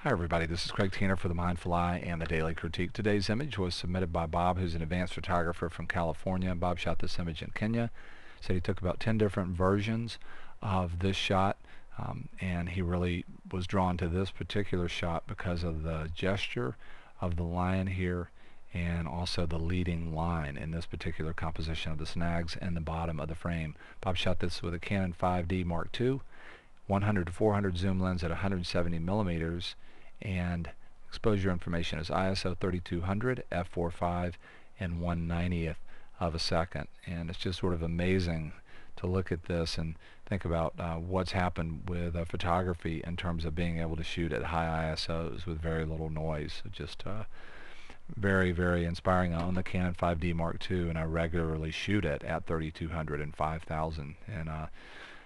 Hi everybody, this is Craig Tiener for The Mindful Eye and The Daily Critique. Today's image was submitted by Bob, who's an advanced photographer from California. Bob shot this image in Kenya. Said he took about 10 different versions of this shot, and he really was drawn to this particular shot because of the gesture of the lion here and also the leading line in this particular composition of the snags and the bottom of the frame. Bob shot this with a Canon 5D Mark II, 100 to 400 zoom lens at 170 millimeters, and exposure information is ISO 3200, f4.5, and 1/90th of a second. And it's just sort of amazing to look at this and think about what's happened with photography in terms of being able to shoot at high ISOs with very little noise. Just very, very inspiring. I own the Canon 5D Mark II, and I regularly shoot it at 3200 and 5000. And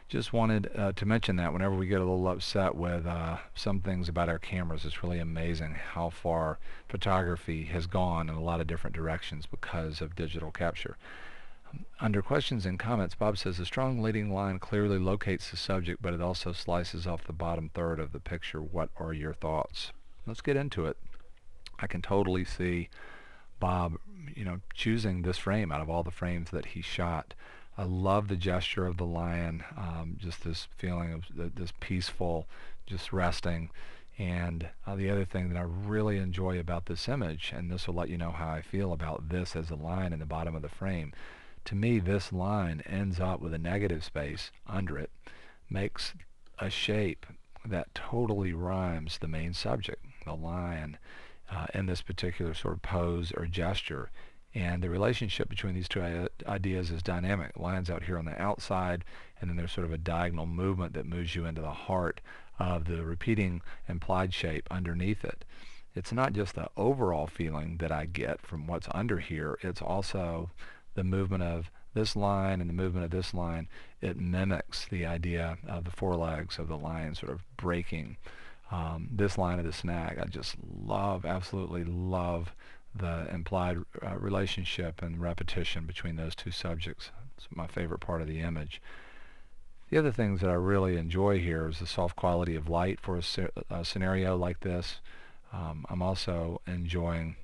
just wanted to mention that whenever we get a little upset with some things about our cameras, it's really amazing how far photography has gone in a lot of different directions because of digital capture. Under questions and comments, Bob says, the strong leading line clearly locates the subject, but it also slices off the bottom third of the picture. What are your thoughts? Let's get into it. I can totally see Bob, choosing this frame out of all the frames that he shot. I love the gesture of the lion, just this feeling of this peaceful, just resting. And the other thing that I really enjoy about this image, and this will let you know how I feel about this as a line in the bottom of the frame, to me this line ends up with a negative space under it, makes a shape that totally rhymes the main subject, the lion, in this particular sort of pose or gesture. And the relationship between these two ideas is dynamic. The lion's out here on the outside, and then there's sort of a diagonal movement that moves you into the heart of the repeating implied shape underneath it. It's not just the overall feeling that I get from what's under here, it's also the movement of this line and the movement of this line. It mimics the idea of the forelegs of the lion sort of breaking this line of the snag. I just love, absolutely love the implied relationship and repetition between those two subjects. It's my favorite part of the image. The other things that I really enjoy here is the soft quality of light for a scenario like this. I'm also enjoying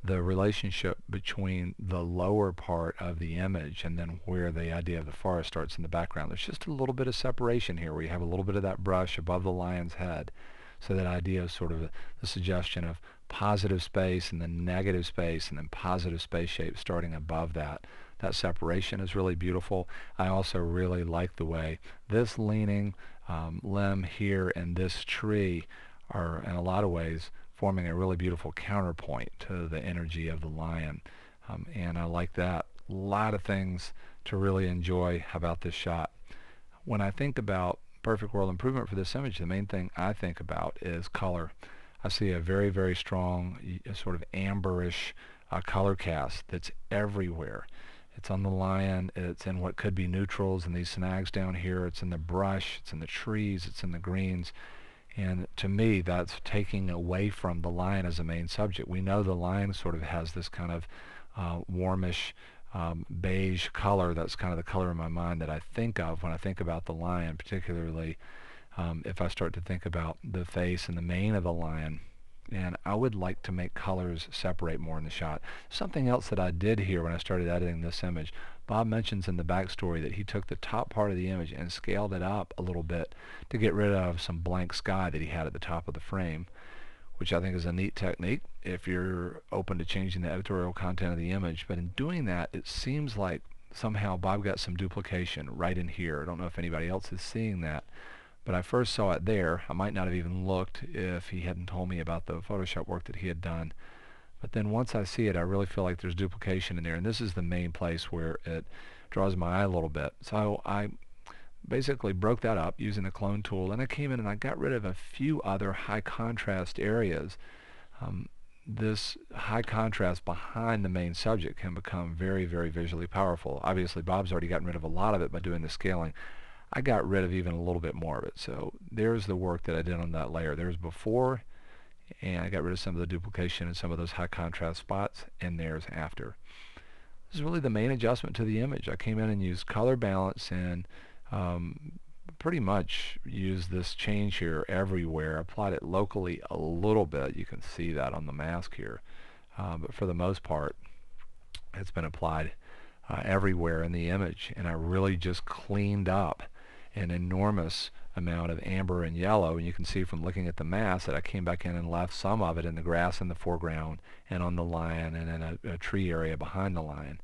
the relationship between the lower part of the image and then where the idea of the forest starts in the background. There's just a little bit of separation here where you have a little bit of that brush above the lion's head. So that idea is sort of the suggestion of positive space and then negative space and then positive space shape starting above that. That separation is really beautiful. I also really like the way this leaning limb here and this tree are in a lot of ways forming a really beautiful counterpoint to the energy of the lion. And I like that. A lot of things to really enjoy about this shot. When I think about perfect world improvement for this image, the main thing I think about is color. I see a very, very strong sort of amberish color cast that's everywhere. It's on the lion, it's in what could be neutrals and these snags down here, it's in the brush, it's in the trees, it's in the greens. And to me, that's taking away from the lion as a main subject. We know the lion sort of has this kind of warmish beige color. That's kind of the color in my mind that I think of when I think about the lion, particularly if I start to think about the face and the mane of the lion. And I would like to make colors separate more in the shot. Something else that I did here when I started editing this image, Bob mentions in the backstory that he took the top part of the image and scaled it up a little bit to get rid of some blank sky that he had at the top of the frame, which I think is a neat technique if you're open to changing the editorial content of the image. But in doing that, it seems like somehow Bob got some duplication right in here. I don't know if anybody else is seeing that, but I first saw it there. I might not have even looked if he hadn't told me about the Photoshop work that he had done. But then once I see it, I really feel like there's duplication in there, and this is the main place where it draws my eye a little bit. So I basically broke that up using the clone tool, and I came in and I got rid of a few other high contrast areas. This high contrast behind the main subject can become very, very visually powerful. Obviously Bob's already gotten rid of a lot of it by doing the scaling. I got rid of even a little bit more of it. So there's the work that I did on that layer. There's before, and I got rid of some of the duplication and some of those high contrast spots, and there's after. This is really the main adjustment to the image. I came in and used color balance and pretty much used this change here everywhere. Applied it locally a little bit. You can see that on the mask here. But for the most part, it's been applied everywhere in the image, and I really just cleaned up an enormous amount of amber and yellow, and you can see from looking at the mask that I came back in and left some of it in the grass in the foreground and on the lion and in a tree area behind the lion.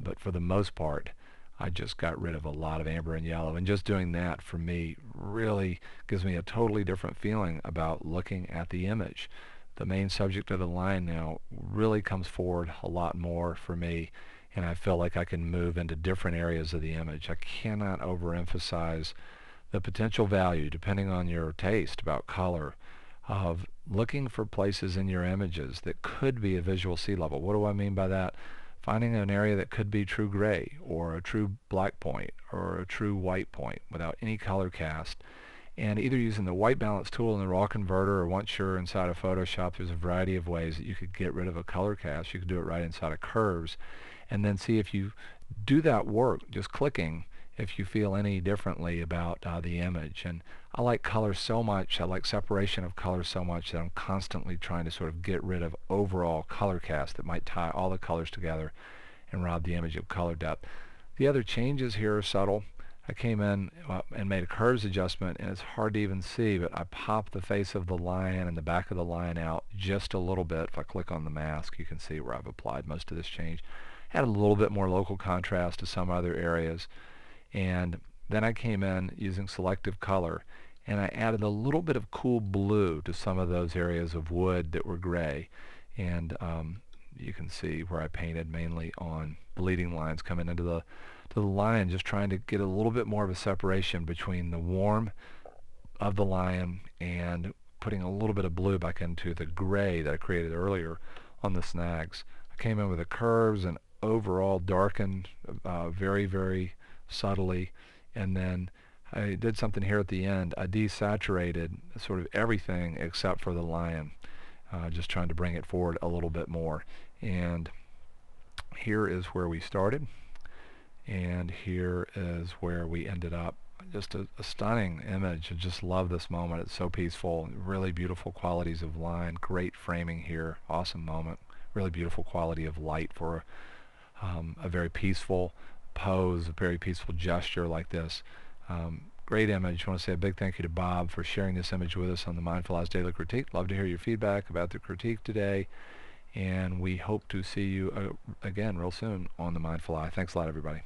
But for the most part, I just got rid of a lot of amber and yellow, and just doing that for me really gives me a totally different feeling about looking at the image. The main subject of the lion now really comes forward a lot more for me, and I feel like I can move into different areas of the image. I cannot overemphasize the potential value, depending on your taste about color, of looking for places in your images that could be a visual sea level. What do I mean by that? Finding an area that could be true gray or a true black point or a true white point without any color cast, and either using the white balance tool in the raw converter, or once you're inside of Photoshop, there's a variety of ways that you could get rid of a color cast. You could do it right inside of curves, and then see if you do that work, just clicking, if you feel any differently about the image. And I like color so much, I like separation of color so much, that I'm constantly trying to sort of get rid of overall color cast that might tie all the colors together and rob the image of color depth. The other changes here are subtle. I came in and made a curves adjustment, and it's hard to even see, but I popped the face of the lion and the back of the lion out just a little bit. If I click on the mask, you can see where I've applied most of this change. Add a little bit more local contrast to some other areas, and then I came in using selective color, and I added a little bit of cool blue to some of those areas of wood that were gray. And you can see where I painted mainly on bleeding lines coming into the lion, just trying to get a little bit more of a separation between the warm of the lion and putting a little bit of blue back into the gray that I created earlier on the snags. I came in with the curves and overall darkened very, very subtly, and then I did something here at the end. I desaturated sort of everything except for the lion, just trying to bring it forward a little bit more. And here is where we started, and here is where we ended up. Just a stunning image. I just love this moment. It's so peaceful. Really beautiful qualities of line. Great framing here. Awesome moment. Really beautiful quality of light for a very peaceful pose, a very peaceful gesture like this. Great image. I want to say a big thank you to Bob for sharing this image with us on the Mindful Eyes Daily Critique. Love to hear your feedback about the critique today, and we hope to see you again real soon on the Mindful Eye. Thanks a lot, everybody.